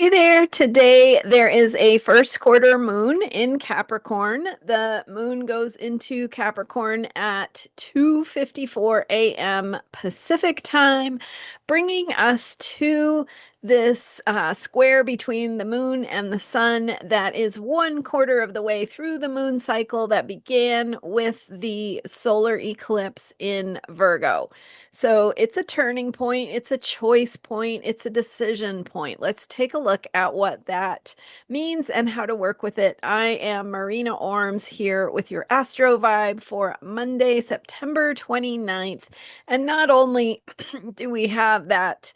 Hey there. Today there is a first quarter moon in Capricorn. The moon goes into Capricorn at 2:54 a.m. Pacific time, bringing us to this square between the moon and the sun that is 1/4 of the way through the moon cycle that began with the solar eclipse in Virgo. So it's a turning point, it's a choice point, it's a decision point. Let's take a look at what that means and how to work with it. I am Marina Orms here with your Astro Vibe for Monday, September 29th. And not only do we have that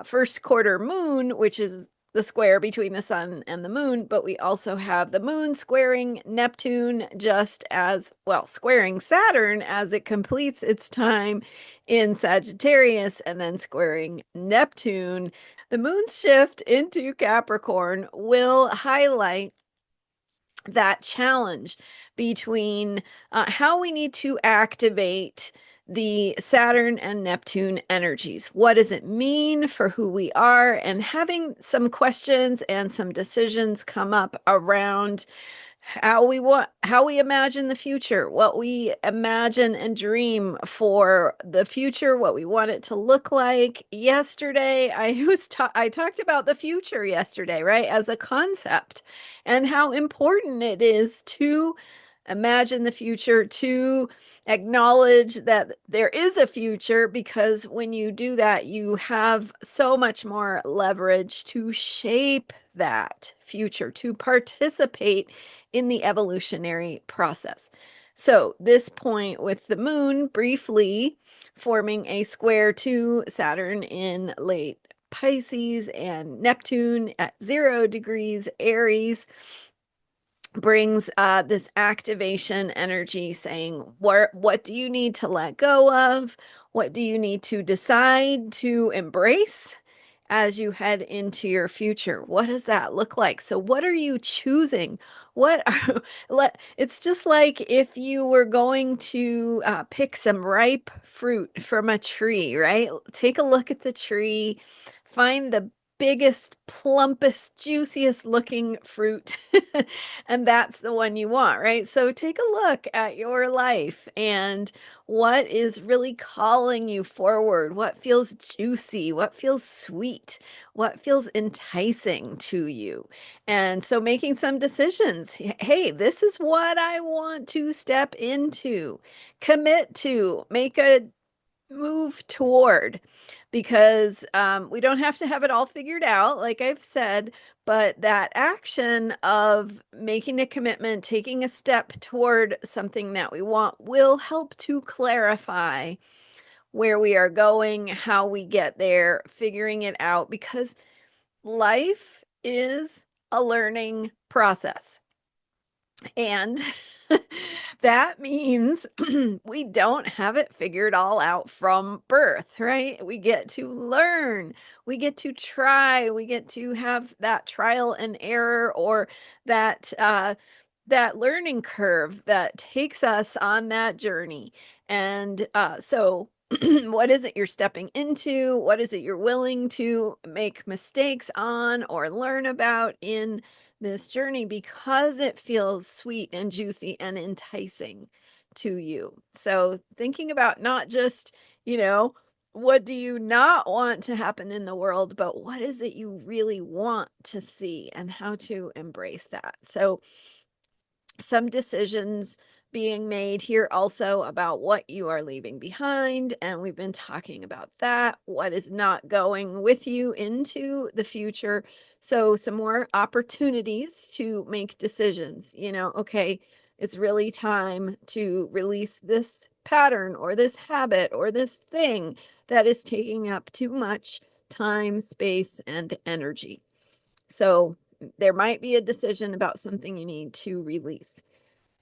first quarter moon, which is the square between the sun and the moon, but we also have the moon squaring Neptune just as well, squaring Saturn as it completes its time in Sagittarius and then squaring Neptune. The moon's shift into Capricorn will highlight that challenge between how we need to activate the Saturn and Neptune energies. What does it mean for who we are? And having some questions and some decisions come up around how we imagine the future, what we imagine and dream for the future, what we want it to look like. Yesterday I talked about the future yesterday, right, as a concept, and how important it is to imagine the future, to acknowledge that there is a future, because when you do that, you have so much more leverage to shape that future, to participate in the evolutionary process. So, this point with the moon briefly forming a square to Saturn in late Pisces and Neptune at 0 degrees Aries brings this activation energy, saying, what do you need to let go of? What do you need to decide to embrace as you head into your future? What does that look like? So what are you choosing? What are, it's just like if you were going to pick some ripe fruit from a tree, right? Take a look at the tree, find the biggest, plumpest, juiciest looking fruit, and that's the one you want, right? So take a look at your life and what is really calling you forward, what feels juicy, what feels sweet, what feels enticing to you. And so making some decisions. Hey, this is what I want to step into, commit to, make a move toward, because we don't have to have it all figured out, like I've said, but that action of making a commitment, taking a step toward something that we want, will help to clarify where we are going, how we get there, figuring it out, because life is a learning process. And that means we don't have it figured all out from birth, right? We get to learn, we get to try, we get to have that trial and error, or that that learning curve that takes us on that journey. And so what is it you're stepping into? What is it you're willing to make mistakes on or learn about in this journey, because it feels sweet and juicy and enticing to you? So, thinking about not just, you know, what do you not want to happen in the world, but what is it you really want to see and how to embrace that. So, some decisions being made here also about what you are leaving behind. And we've been talking about that, what is not going with you into the future. So, some more opportunities to make decisions. Okay, it's really time to release this pattern or this habit or this thing that is taking up too much time, space, and energy. So, there might be a decision about something you need to release.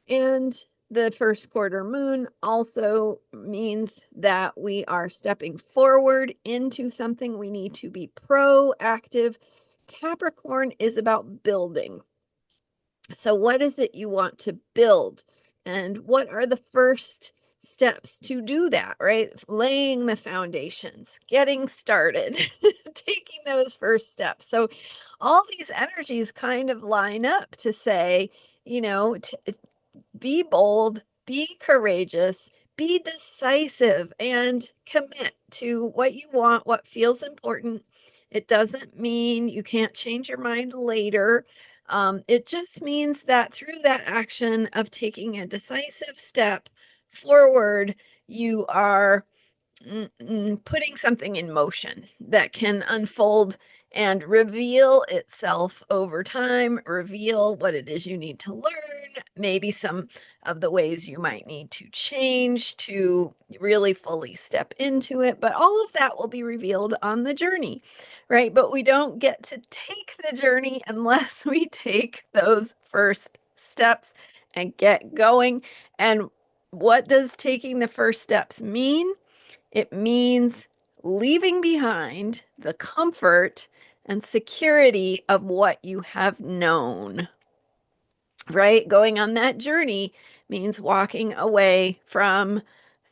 And the first quarter moon also means that we are stepping forward into something. We need to be proactive. Capricorn is about building. So, what is it you want to build? And what are the first steps to do that, right? Laying the foundations, getting started, taking those first steps. So all these energies kind of line up to say, you know, be bold, be courageous, be decisive, and commit to what you want, what feels important. It doesn't mean you can't change your mind later. It just means that through that action of taking a decisive step forward, you are putting something in motion that can unfold and reveal itself over time, reveal what it is you need to learn, maybe some of the ways you might need to change to really fully step into it. But all of that will be revealed on the journey, right? But we don't get to take the journey unless we take those first steps and get going. And what does taking the first steps mean? It means leaving behind the comfort and security of what you have known, right? Going on that journey means walking away from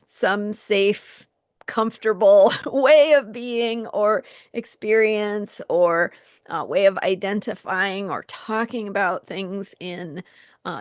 some safe, comfortable way of being or experience or way of identifying or talking about things in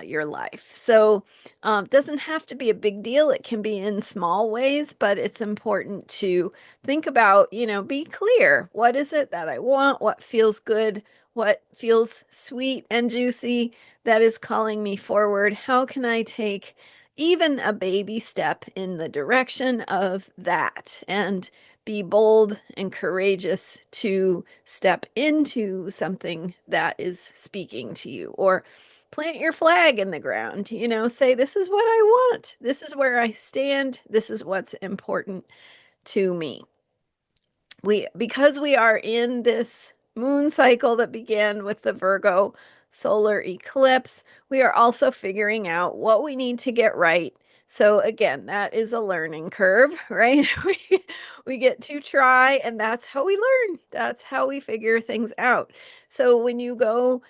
your life. So it doesn't have to be a big deal. It can be in small ways, but it's important to think about, be clear. What is it that I want? What feels good? What feels sweet and juicy that is calling me forward? How can I take even a baby step in the direction of that and be bold and courageous to step into something that is speaking to you, or plant your flag in the ground, say, this is what I want. This is where I stand. This is what's important to me. Because we are in this moon cycle that began with the Virgo solar eclipse, we are also figuring out what we need to get right. So again, that is a learning curve, right? We get to try, and that's how we learn. That's how we figure things out. So when you go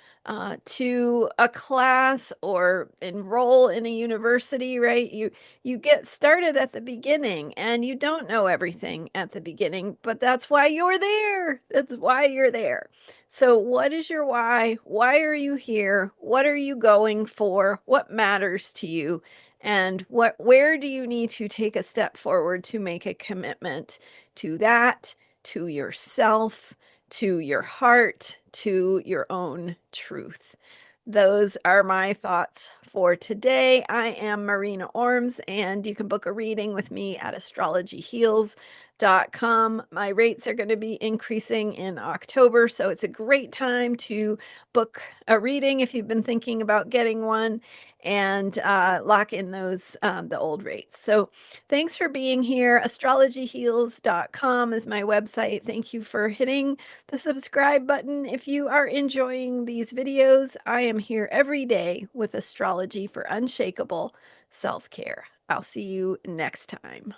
to a class or enroll in a university, right? You get started at the beginning and you don't know everything at the beginning, but that's why you're there. That's why you're there. So what is your why? Why are you here? What are you going for? What matters to you? And where do you need to take a step forward to make a commitment to that, to yourself, to your heart, to your own truth? Those are my thoughts for today. I am Marina Orms, and you can book a reading with me at astrologyheals.com. My rates are going to be increasing in October, so it's a great time to book a reading if you've been thinking about getting one, and lock in those the old rates. So thanks for being here. Astrologyheals.com is my website. Thank you for hitting the subscribe button. If you are enjoying these videos, I am here every day with astrology for unshakable self-care. I'll see you next time.